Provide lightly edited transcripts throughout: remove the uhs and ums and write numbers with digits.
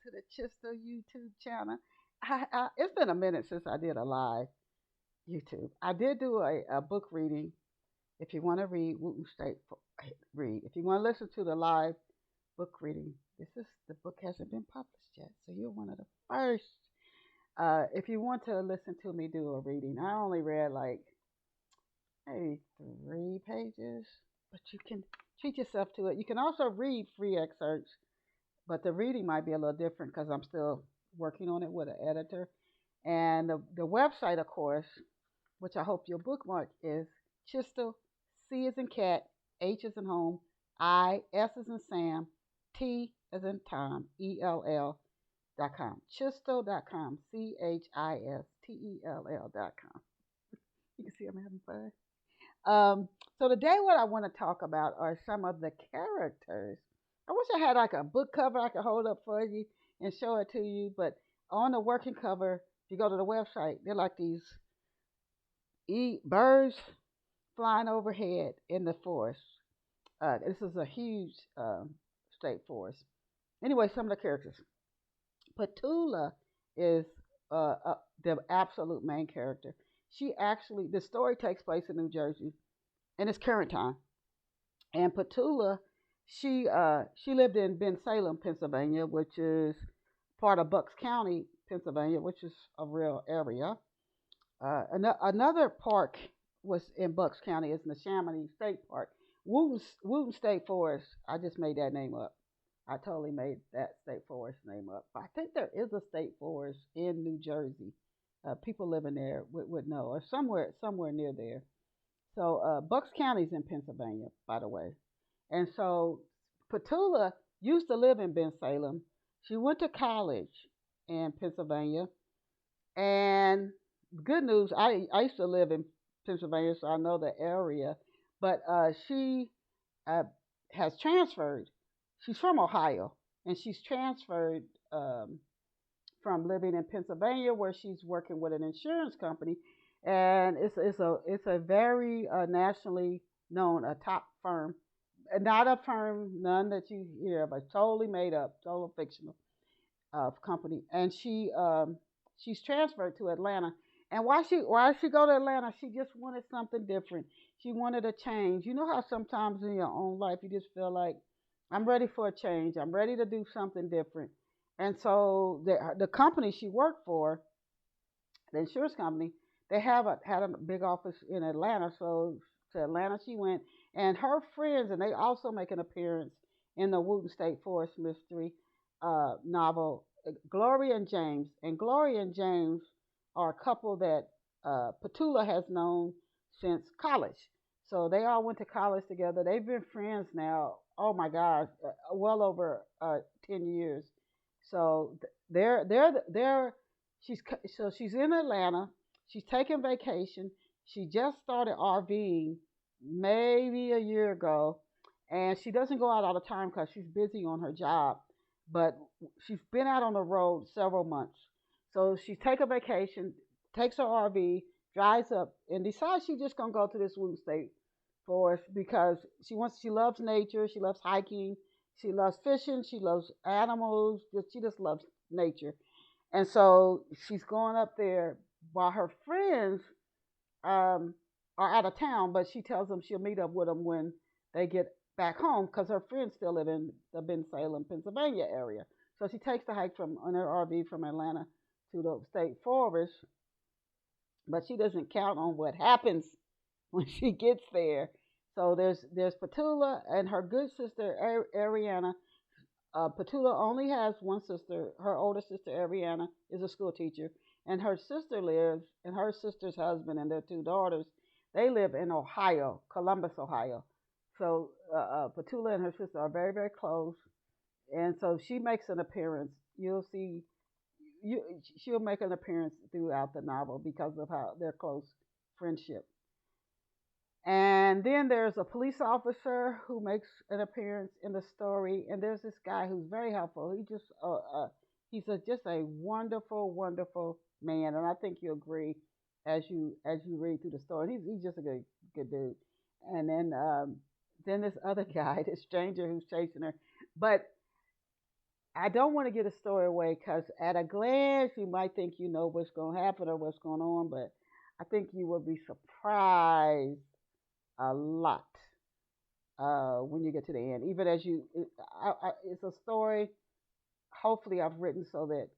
to the Chistell YouTube channel. It's been a minute since I did a live YouTube. I did do a book reading. If you want to read Whooten State, read. If you want to listen to the live book reading, the book hasn't been published yet, so you're one of the first. If you want to listen to me do a reading, I only read like maybe 3 pages, but you can treat yourself to it. You can also read free excerpts, but the reading might be a little different because I'm still working on it with an editor. And the website, of course, which I hope you'll bookmark, is Chistell, C as in cat, H as in home, I, S as in Sam, T as in Tom, ELL.com. Chistell.com, CHISTELL.com. You can see I'm having fun. So today what I want to talk about are some of the characters. I wish I had like a book cover I could hold up for you and show it to you, but on the working cover, if you go to the website, they're like these birds flying overhead in the forest. This is a huge state forest. Anyway, some of the characters. Petula is the absolute main character. The story takes place in New Jersey, and it's current time. And Petula, she lived in Bensalem, Pennsylvania, which is part of Bucks County, Pennsylvania, which is a real area. Another park was in Bucks County, is Neshaminy State Park. Whooten State Forest, I just made that name up. I totally made that state forest name up. I think there is a state forest in New Jersey. People living there would know, or somewhere near there. So Bucks County's in Pennsylvania, by the way. And so Petula used to live in Bensalem. She went to college in Pennsylvania. And good news, I used to live in Pennsylvania, so I know the area. But she has transferred. She's from Ohio, and she's transferred from living in Pennsylvania, where she's working with an insurance company, and it's a very nationally known, a top firm, not a firm, none that you hear, but totally made up, total fictional company. And she's transferred to Atlanta. And why she go to Atlanta? She just wanted something different. She wanted a change. You know how sometimes in your own life you just feel like, I'm ready for a change. I'm ready to do something different. And so the company she worked for, the insurance company, they had a big office in Atlanta. So to Atlanta she went, and her friends, and they also make an appearance in the Whooten State Forest Mystery novel, Gloria and James. And Gloria and James are a couple that Petula has known since college. So they all went to college together. They've been friends now, oh my gosh, well over 10 years. So she's in Atlanta. She's taking vacation. She just started RVing maybe a year ago, and she doesn't go out all the time because she's busy on her job. But she's been out on the road several months. So she's taking vacation, takes her RV, drives up, and decides she's just gonna go to this Whooten State Forest because she loves nature, she loves hiking, she loves fishing, she loves animals, she just loves nature. And so she's going up there while her friends are out of town, but she tells them she'll meet up with them when they get back home because her friends still live in the Bensalem, Pennsylvania area. So she takes the hike on her RV from Atlanta to the state forest, but she doesn't count on what happens when she gets there. So there's Petula and her good sister Ariana. Petula only has one sister. Her older sister Ariana is a school teacher, and her sister lives, and her sister's husband and their 2 daughters, they live in Ohio, Columbus, Ohio. So Petula and her sister are very, very close, and so she makes an appearance. She'll make an appearance throughout the novel because of how their close friendship. And then there's a police officer who makes an appearance in the story, and there's this guy who's very helpful. Just a wonderful, wonderful man, and I think you agree as you read through the story. He's just a good dude. And then this other guy, this stranger who's chasing her. But I don't want to give a story away because at a glance you might think you know what's going to happen or what's going on, but I think you will be surprised a lot when you get to the end. Even as it's a story. Hopefully, I've written so that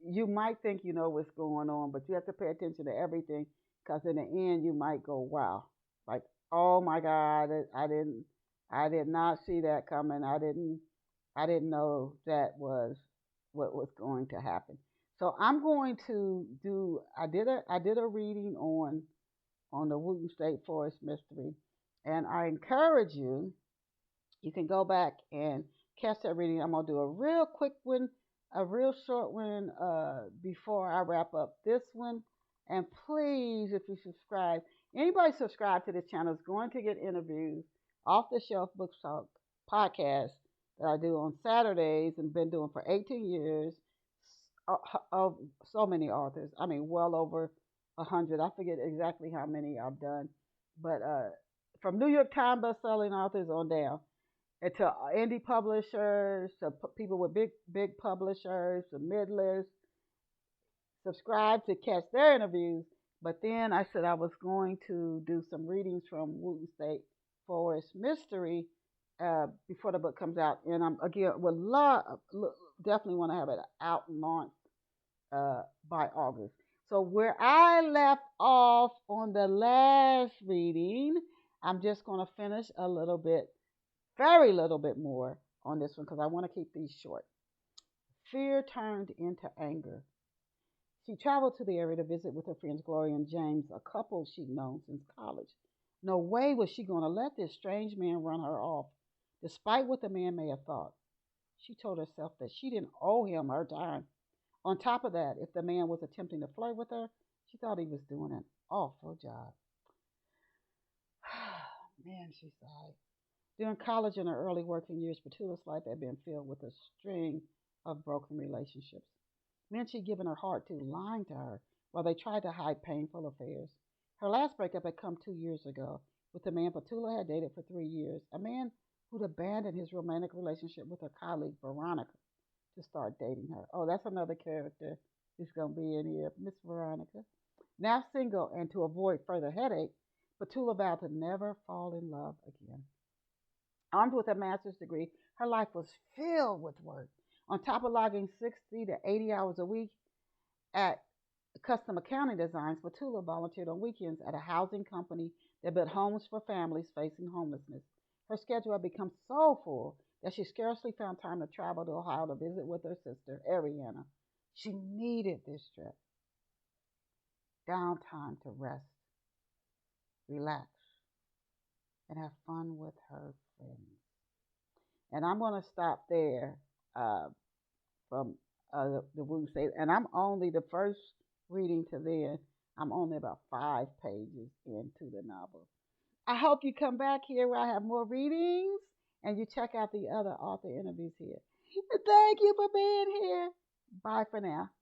you might think you know what's going on, but you have to pay attention to everything because in the end you might go, "Wow!" Like, "Oh my God, I did not see that coming. I didn't know that was what was going to happen." So I'm going to do. I did a reading on the Whooten State Forest Mystery, and I encourage you. You can go back and catch that reading. I'm gonna do a real quick one, a real short one before I wrap up this one. And please, if you subscribe, anybody subscribe to this channel is going to get interviews off the shelf book talk podcast that I do on Saturdays and been doing for 18 years of so many authors. I mean, well over 100. I forget exactly how many I've done, but from New York Times best-selling authors on down, and to indie publishers, to people with big publishers, to mid-list. Subscribe to catch their interviews. But then I said I was going to do some readings from Whooten State Forest Mystery before the book comes out, and I'm again would definitely want to have it out and launched by August. So where I left off on the last reading, I'm just going to finish a little bit, very little bit more on this one because I want to keep these short. Fear turned into anger. She traveled to the area to visit with her friends Gloria and James, a couple she'd known since college. No way was she going to let this strange man run her off, despite what the man may have thought. She told herself that she didn't owe him her time. On top of that, if the man was attempting to flirt with her, she thought he was doing an awful job. Man, she sighed. During college and her early working years, Petula's life had been filled with a string of broken relationships. Men she'd given her heart to lying to her while they tried to hide painful affairs. Her last breakup had come 2 years ago with the man Petula had dated for 3 years, a man who'd abandoned his romantic relationship with her colleague Veronica to start dating her. Oh, that's another character who's going to be in here, Miss Veronica. Now single and to avoid further headache, Petula vowed to never fall in love again. Armed with a master's degree, her life was filled with work. On top of logging 60 to 80 hours a week at Custom Accounting Designs, Petula volunteered on weekends at a housing company that built homes for families facing homelessness. Her schedule had become so full that she scarcely found time to travel to Ohio to visit with her sister, Ariana. She needed this trip. Downtime to rest, relax, and have fun with her friends. And I'm going to stop there from the Whooten State. And I'm only the first reading to then. I'm only about 5 pages into the novel. I hope you come back here where I have more readings and you check out the other author interviews here. Thank you for being here. Bye for now.